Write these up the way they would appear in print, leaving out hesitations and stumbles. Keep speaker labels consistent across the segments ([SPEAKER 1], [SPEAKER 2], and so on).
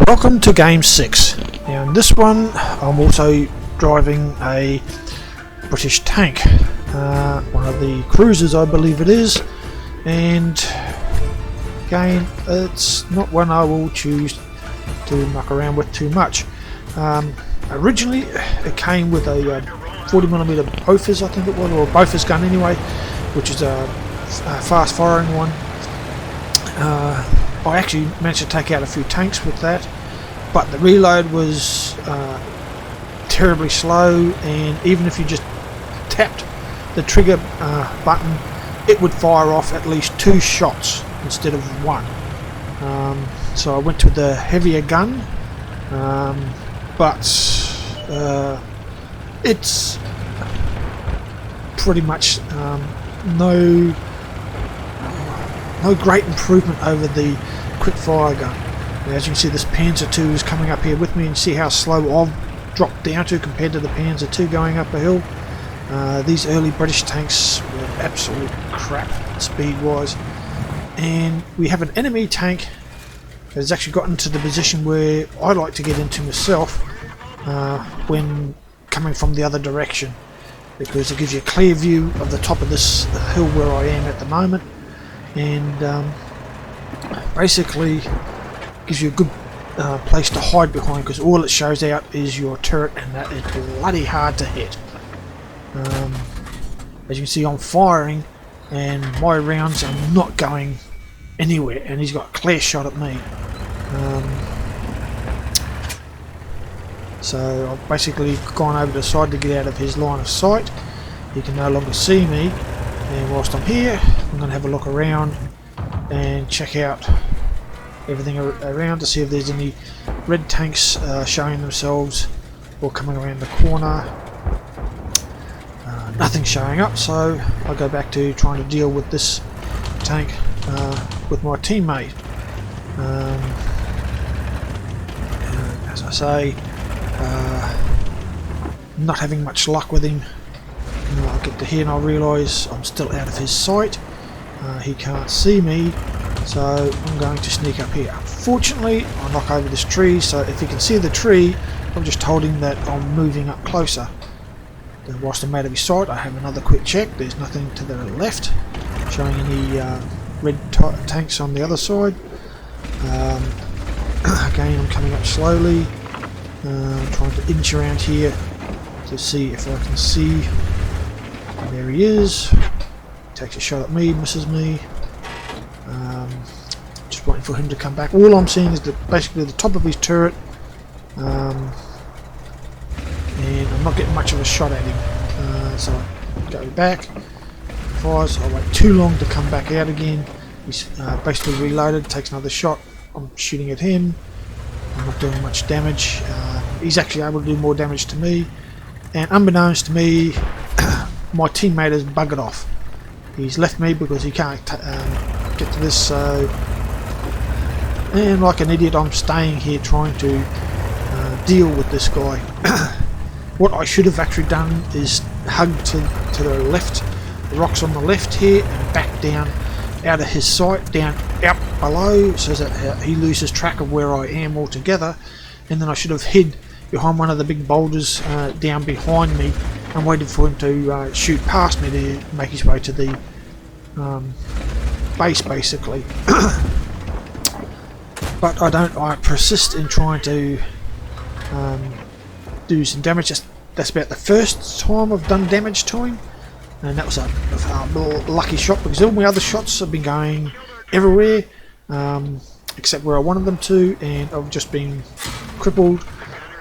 [SPEAKER 1] Welcome to game 6. Now in this one I'm also driving a British tank, one of the cruisers I believe it is, and again it's not one I will choose to muck around with too much. Originally it came with a 40mm Bofors, I think it was, or a Bofors gun anyway, which is a fast firing one. I actually managed to take out a few tanks with that, but the reload was terribly slow, and even if you just tapped the trigger button, it would fire off at least 2 shots instead of 1. So I went to the heavier gun, but it's pretty much no great improvement over the quick fire gun. Now, as you can see, this Panzer II is coming up here with me, and see how slow I've dropped down to compared to the Panzer II going up a hill. These early British tanks were absolute crap speed wise, and we have an enemy tank that has actually gotten to the position where I like to get into myself when coming from the other direction, because it gives you a clear view of the top of this hill where I am at the moment, and basically gives you a good place to hide behind, because all it shows out is your turret, and that is bloody hard to hit. As you can see, I'm firing and my rounds are not going anywhere, and he's got a clear shot at me. So I've basically gone over to the side to get out of his line of sight. He can no longer see me, and whilst I'm here I'm going to have a look around and check out everything around to see if there's any red tanks showing themselves or coming around the corner. Nothing's showing up, so I'll go back to trying to deal with this tank with my teammate. As I say, not having much luck with him. I'll get to here and I'll realise I'm still out of his sight. He can't see me, so I'm going to sneak up here. Fortunately, I'll knock over this tree, so if he can see the tree, I've just told him that I'm moving up closer. Then whilst I'm out of his sight, I have another quick check. There's nothing to the left showing any red tanks on the other side. Again, I'm coming up slowly, trying to inch around here to see if I can see. And there he is. Takes a shot at me, misses me. Just waiting for him to come back. All I'm seeing is basically the top of his turret, and I'm not getting much of a shot at him. So I go back, fires. I wait too long to come back out again. He's basically reloaded, takes another shot. I'm shooting at him. I'm not doing much damage. He's actually able to do more damage to me, and unbeknownst to me, my teammate has buggered off. He's left me because he can't get to this, so, and like an idiot I'm staying here trying to deal with this guy. What I should have actually done is hug to the left, the rocks on the left here, and back down out of his sight, down out below, so that he loses track of where I am altogether. And then I should have hid behind one of the big boulders down behind me and waited for him to shoot past me to make his way to the base, basically. But I persist in trying to do some damage. That's about the first time I've done damage to him, and that was a lucky shot, because all my other shots have been going everywhere except where I wanted them to, and I've just been crippled.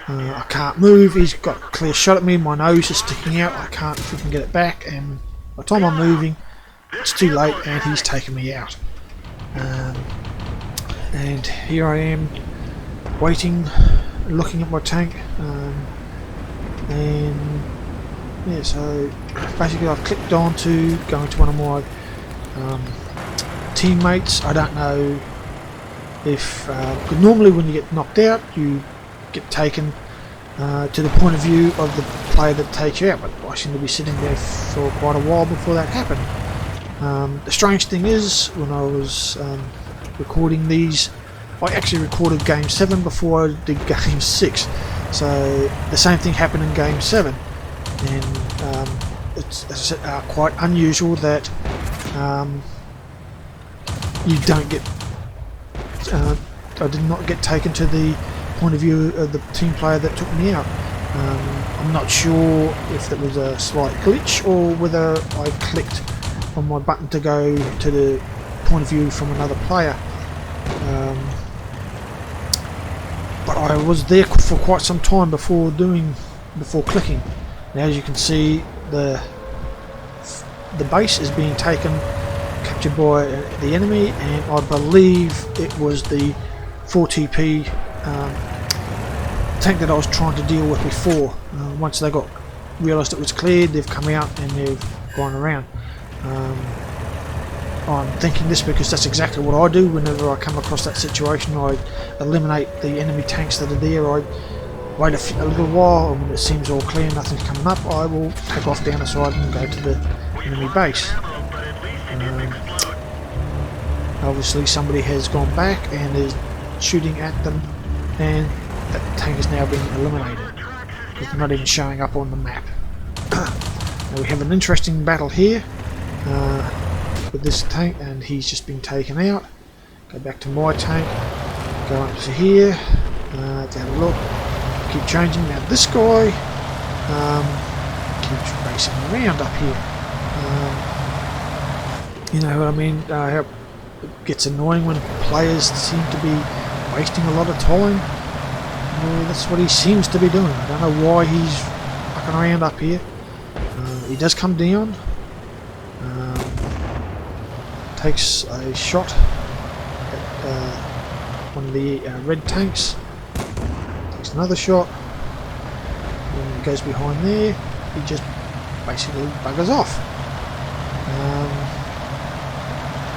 [SPEAKER 1] I can't move. He's got a clear shot at me. My nose is sticking out. I can't freaking get it back, and by the time I'm moving, it's too late, and he's taken me out. And here I am, waiting, looking at my tank, and yeah. So basically, I've clicked on to going to one of my teammates. I don't know if because normally when you get knocked out, you get taken to the point of view of the player that takes you out, but I seem to be sitting there for quite a while before that happened. The strange thing is, when I was recording these I actually recorded Game 7 before I did Game 6. So the same thing happened in Game 7. And it's quite unusual that you don't get... I did not get taken to the point of view of the team player that took me out. I'm not sure if that was a slight glitch or whether I clicked on my button to go to the point of view from another player. But I was there for quite some time before clicking. Now, as you can see, the base is being captured by the enemy, and I believe it was the 4TP tank that I was trying to deal with before. Once they realised it was cleared, they've come out and they've gone around. I'm thinking this because that's exactly what I do whenever I come across that situation. I eliminate the enemy tanks that are there. I wait a little while, and when it seems all clear, nothing's coming up, I will take off down the side and go to the enemy base. Obviously somebody has gone back and is shooting at them, and that tank is now being eliminated. It's not even showing up on the map. Now we have an interesting battle here with this tank, and he's just been taken out. Go back to my tank, go up to here, to have a look, keep changing. Now this guy keeps racing around up here. You know what I mean? How it gets annoying when players seem to be wasting a lot of time. Well, that's what he seems to be doing. I don't know why he's fucking around up here. He does come down, takes a shot at one of the red tanks, takes another shot, and goes behind there. He just basically buggers off.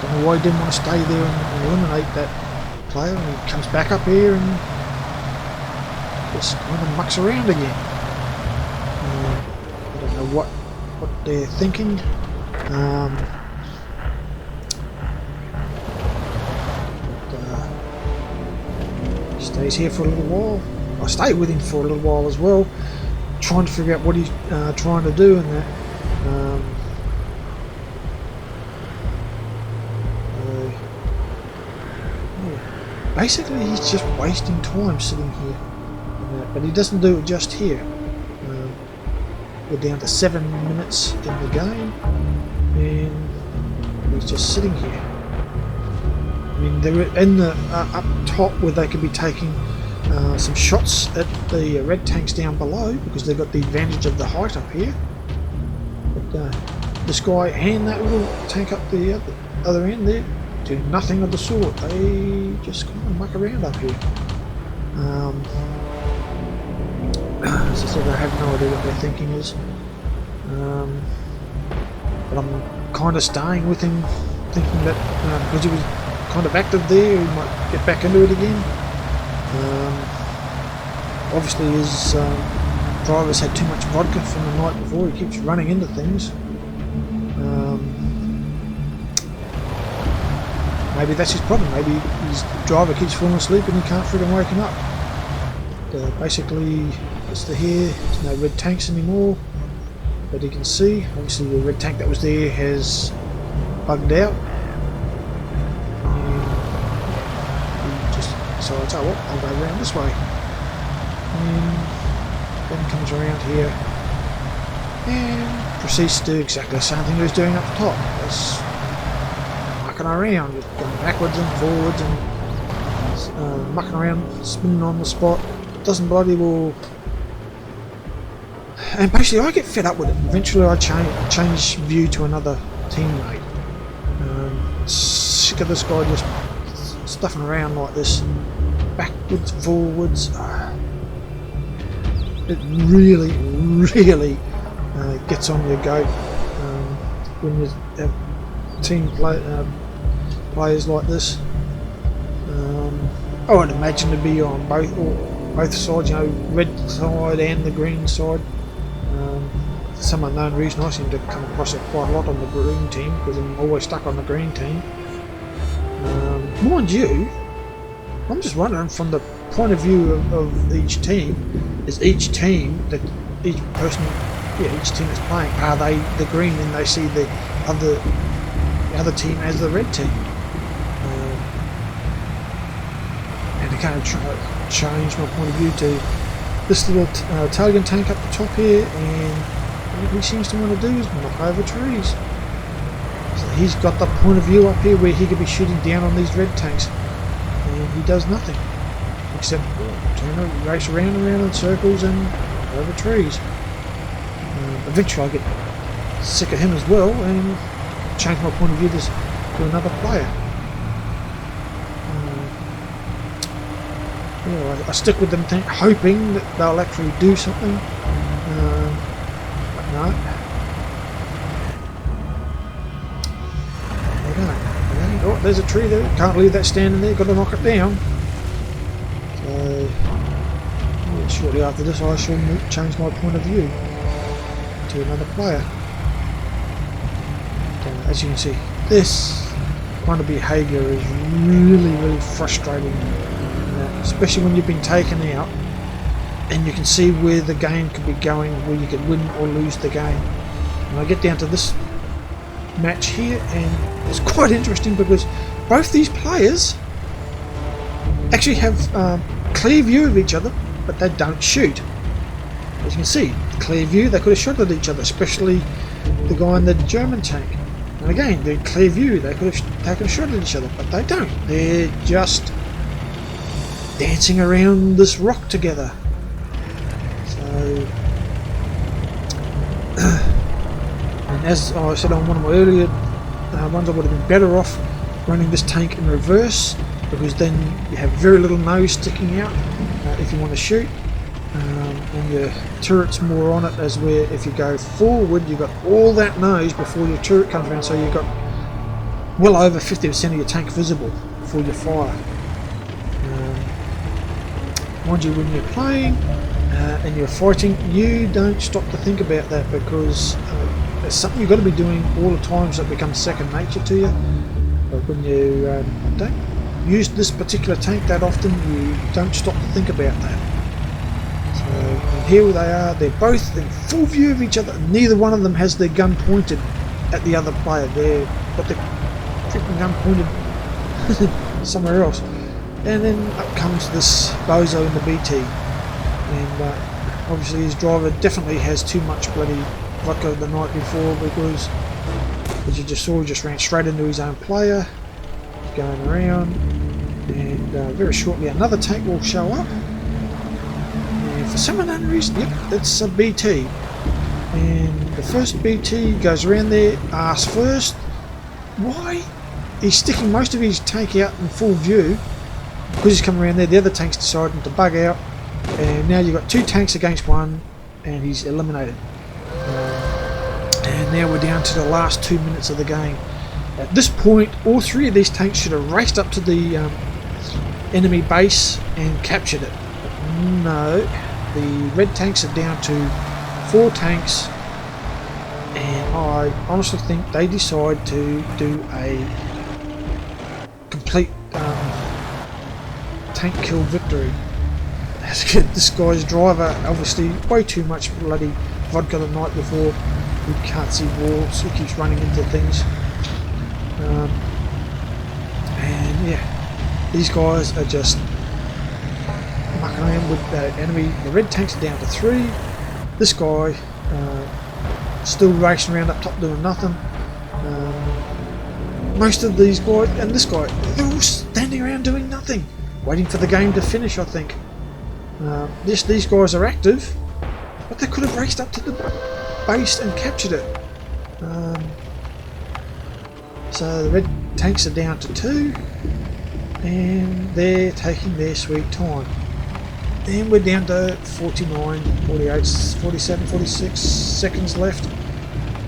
[SPEAKER 1] Don't know why he didn't want to stay there and eliminate that player, and he comes back up here and just kind of mucks around again. I don't know what they're thinking. Stays here for a little while. I stay with him for a little while as well, trying to figure out what he's trying to do in that. Basically, he's just wasting time sitting here, but he doesn't do it just here. We're down to 7 minutes in the game, and he's just sitting here. I mean, they're in the up top where they could be taking some shots at the red tanks down below because they've got the advantage of the height up here. But this guy and that little tank up the other end there do nothing of the sort. They just kind of muck around up here. As I said, I have no idea what their thinking is. But I'm kind of staying with him, thinking that because he was kind of active there, he might get back into it again. Obviously his driver's had too much vodka from the night before. He keeps running into things. Maybe that's his problem. Maybe his driver keeps falling asleep and he can't freaking wake him up. Basically, it's here. There's no red tanks anymore that he can see. Obviously, the red tank that was there has bugged out. And he just decides, oh well, I'll go around this way. And then comes around here and proceeds to do exactly the same thing he was doing up the top. That's mucking around, just going backwards and forwards and mucking around, spinning on the spot. Doesn't bloody well. And basically I get fed up with it. Eventually I change view to another teammate. Sick of this guy just stuffing around like this, backwards, forwards. It really gets on your goat when you have team players like this. I would imagine to be on both sides, you know, red side and the green side. For some unknown reason I seem to come across it quite a lot on the green team because I'm always stuck on the green team. Mind you, I'm just wondering, from the point of view of each team, is each team that each person, each team is playing, are they the green and they see the other team as the red team? And to kind of change my point of view to this little Talion tank up the top here, and what he seems to want to do is knock over trees. So he's got the point of view up here where he could be shooting down on these red tanks, and he does nothing except race around and around in circles and over trees. Eventually I get sick of him as well and change my point of view to another player. I stick with them hoping that they'll actually do something, but no. They don't. Oh, there's a tree there, can't leave that standing there, got to knock it down. So shortly after this I shall change my point of view to another player. As you can see, this kind of behaviour is really frustrating, especially when you've been taken out and you can see where the game could be going, where you could win or lose the game. And I get down to this match here and it's quite interesting because both these players actually have clear view of each other, but they don't shoot. As you can see, clear view, they could have shot at each other, especially the guy in the German tank. And again, they're clear view, they could have taken a shot at each other, but they don't. They're just dancing around this rock together. So, and as I said on one of my earlier ones, I would have been better off running this tank in reverse, because then you have very little nose sticking out if you want to shoot. And your turret's more on it, as where if you go forward you've got all that nose before your turret comes around, so you've got well over 50% of your tank visible before you fire. Mind you, when you're playing and you're fighting, you don't stop to think about that, because it's something you've got to be doing all the times that becomes second nature to you. But when you don't use this particular tank that often, you don't stop to think about that. And here they are, they're both in full view of each other. Neither one of them has their gun pointed at the other player. They've got their freaking gun pointed somewhere else. And then up comes this bozo in the BT. And obviously his driver definitely has too much bloody vodka the night before, because as you just saw, he just ran straight into his own player, going around. And very shortly another tank will show up. For some unknown reason, yep, it's a BT, and the first BT goes around there, asks first why he's sticking most of his tank out in full view, because he's come around there. The other tank's deciding to bug out, and now you've got two tanks against one, and he's eliminated. And now we're down to the last 2 minutes of the game. At this point, all three of these tanks should have raced up to the enemy base and captured it. But no. The red tanks are down to 4 tanks, and I honestly think they decide to do a complete tank kill victory. This guy's driver, obviously way too much bloody vodka the night before. He can't see walls, he keeps running into things. And yeah, these guys are just mucking around with the enemy. The red tanks are down to 3. This guy still racing around up top doing nothing. Most of these guys, and this guy, they're all standing around doing nothing, waiting for the game to finish, I think. These guys are active, but they could have raced up to the base and captured it. So the red tanks are down to 2, and they're taking their sweet time. And we're down to 49, 48, 47, 46 seconds left.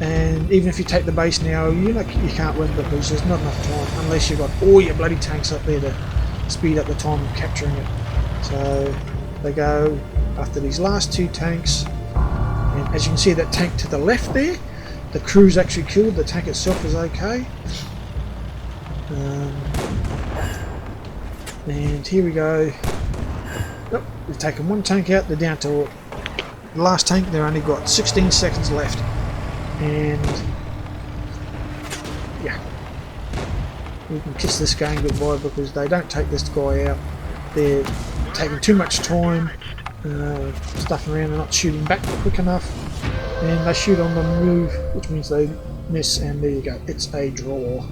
[SPEAKER 1] And even if you take the base now, you can't win, because there's not enough time unless you've got all your bloody tanks up there to speed up the time of capturing it. So they go after these last 2 tanks, and as you can see, that tank to the left there, the crew's actually killed. The tank itself is okay. And here we go. Oh, we've taken one tank out. They're down to the last tank. They've only got 16 seconds left. And yeah, we can kiss this game goodbye because they don't take this guy out. They're taking too much time, stuffing around and not shooting back quick enough. And they shoot on the move, which means they miss, and there you go. It's a draw.